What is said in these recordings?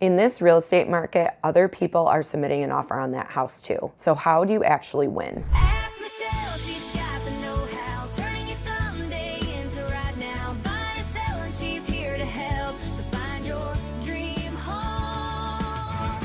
In this real estate market, other people are submitting an offer on that house too. So how do you actually win? Ask Michelle, she's got the know-how, turning your someday into right now. Buying or selling, she's here to help to find your dream home.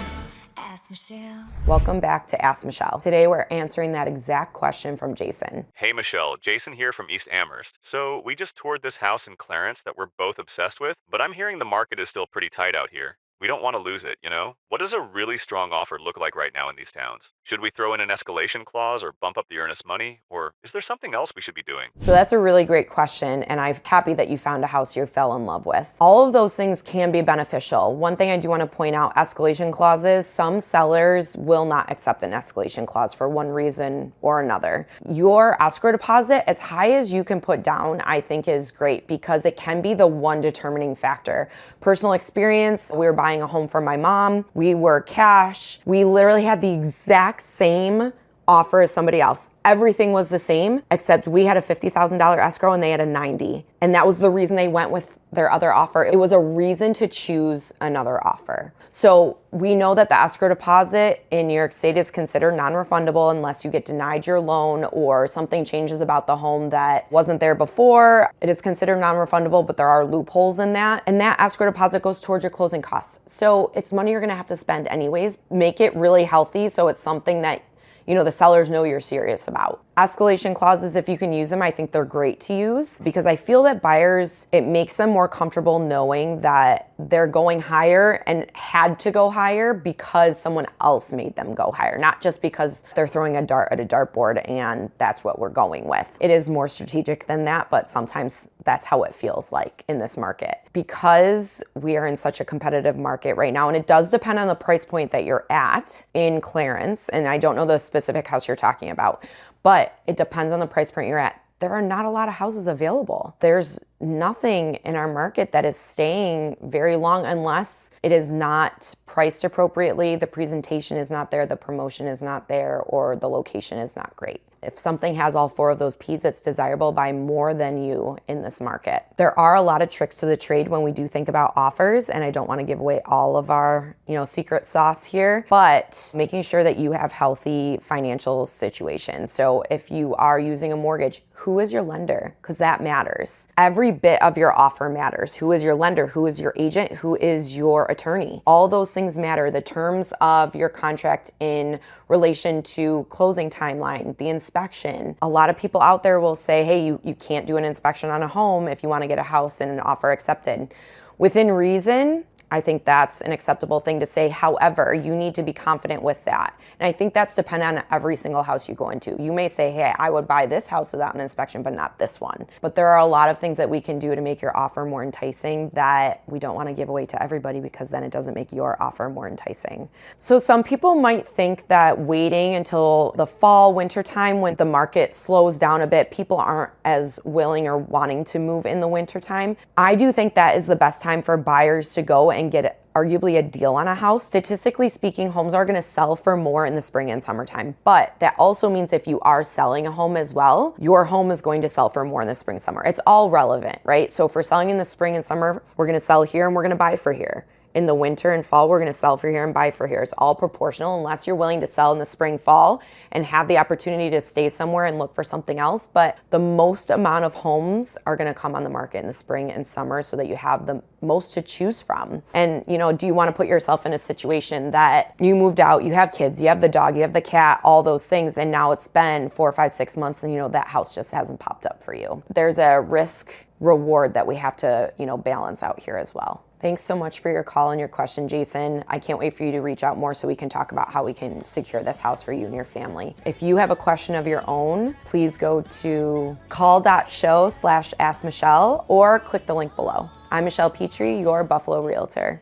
Ask Michelle. Welcome back to Ask Michelle. Today we're answering that exact question from Jason. Hey Michelle, Jason here from East Amherst. So we just toured this house in Clarence that we're both obsessed with, but I'm hearing the market is still pretty tight out here. We don't want to lose it, you know? What does a really strong offer look like right now in these towns? Should we throw in an escalation clause or bump up the earnest money? Or is there something else we should be doing? So that's a really great question, and I'm happy that you found a house you fell in love with. All of those things can be beneficial. One thing I do want to point out, escalation clauses, some sellers will not accept an escalation clause for one reason or another. Your escrow deposit, as high as you can put down, I think is great because it can be the one determining factor. Personal experience, we were buying a home for my mom. We were cash. We literally had the exact same offer as somebody else. Everything was the same, except we had a $50,000 escrow and they had a 90. And that was the reason they went with their other offer. It was a reason to choose another offer. So we know that the escrow deposit in New York State is considered non-refundable unless you get denied your loan or something changes about the home that wasn't there before. It is considered non-refundable, but there are loopholes in that. And that escrow deposit goes towards your closing costs. So it's money you're gonna have to spend anyways. Make it really healthy so it's something that the sellers know you're serious about. Escalation clauses, if you can use them, I think they're great to use because I feel that buyers, it makes them more comfortable knowing that they're going higher and had to go higher because someone else made them go higher, not just because they're throwing a dart at a dartboard and that's what we're going with. It is more strategic than that, but sometimes that's how it feels like in this market. Because we are in such a competitive market right now, and it does depend on the price point that you're at in Clarence, and I don't know the specific house you're talking about, but it depends on the price point you're at. There are not a lot of houses available. There's nothing in our market that is staying very long unless it is not priced appropriately, the presentation is not there, the promotion is not there, or the location is not great. If something has all four of those P's, it's desirable by more than you in this market. There are a lot of tricks to the trade when we do think about offers, and I don't want to give away all of our, secret sauce here, but making sure that you have healthy financial situations. So if you are using a mortgage, who is your lender? Because that matters. Every bit of your offer matters. Who is your lender? Who is your agent? Who is your attorney? All those things matter. The terms of your contract in relation to closing timeline, the inspection. A lot of people out there will say, hey, you can't do an inspection on a home if you want to get a house and an offer accepted. Within reason, I think that's an acceptable thing to say. However, you need to be confident with that. And I think that's dependent on every single house you go into. You may say, hey, I would buy this house without an inspection, but not this one. But there are a lot of things that we can do to make your offer more enticing that we don't want to give away to everybody because then it doesn't make your offer more enticing. So some people might think that waiting until the fall, winter time when the market slows down a bit, people aren't as willing or wanting to move in the winter time. I do think that is the best time for buyers to go and get arguably a deal on a house. Statistically speaking, homes are going to sell for more in the spring and summertime, but that also means if you are selling a home as well, your home is going to sell for more in the spring, summer. It's all relevant, right? So if we're selling in the spring and summer, we're going to sell here and we're going to buy for here. In the winter and fall, we're going to sell for here and buy for here. It's all proportional unless you're willing to sell in the spring, fall and have the opportunity to stay somewhere and look for something else. But the most amount of homes are going to come on the market in the spring and summer so that you have the most to choose from. And, do you want to put yourself in a situation that you moved out, you have kids, you have the dog, you have the cat, all those things, and now it's been 4, 5, 6 months and, that house just hasn't popped up for you. There's a risk reward that we have to, balance out here as well. Thanks so much for your call and your question, Jason. I can't wait for you to reach out more so we can talk about how we can secure this house for you and your family. If you have a question of your own, please go to call.show/askmichelle or click the link below. I'm Michelle Petrie, your Buffalo Realtor.